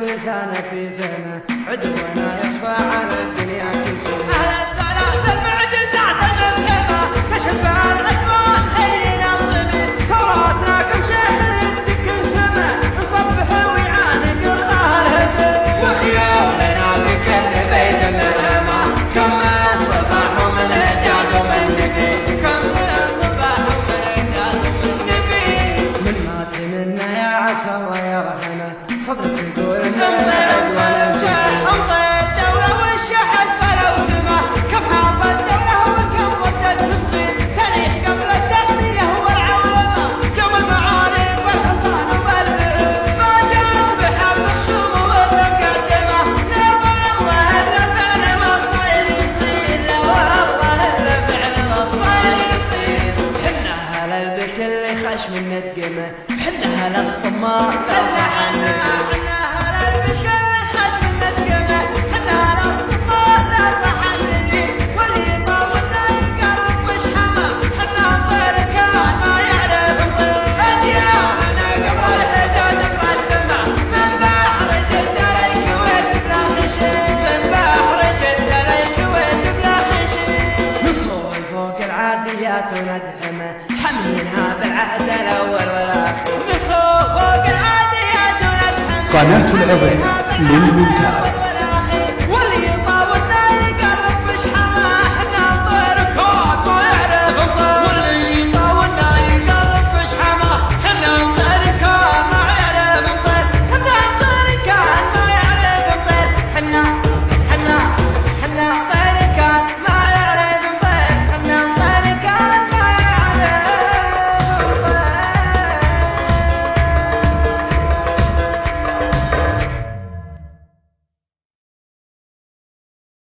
لسانه في فمه عدونا يصفى على الدنيا كل سنة. أهل الثلاث المعجزات المذهبة كشف العدوان خينا الضمن صورتنا كم شهر يدك سما نصبح ويعانق الله الهدف وخيولنا بكل بيت مرهمة كم صباح من إعجاز ومن نبي كم صباح من إعجاز ومن نبي من مات منا يا عسى الله يرحمه صدق يقول بعد ولا جهل أمضي الدولة والشحن فلو سمه كم حارب الدولة وكم ضدت بالطين تاريخ قبل التقنية والعولمة يوم المعارف والحصان والبعث ما جاءت بحق خصوم ولا مقدمة لا والله إلا فعل والصاير يصير لا والله إلا فعل والصاير يصير حنا هلا بكل خشم ندقمه حنا هلا الصماء لا صحن وندعمه حمينها بالعهد الأول والآخر فوق العاديات وندعمه قناة العظيم للمونتاج.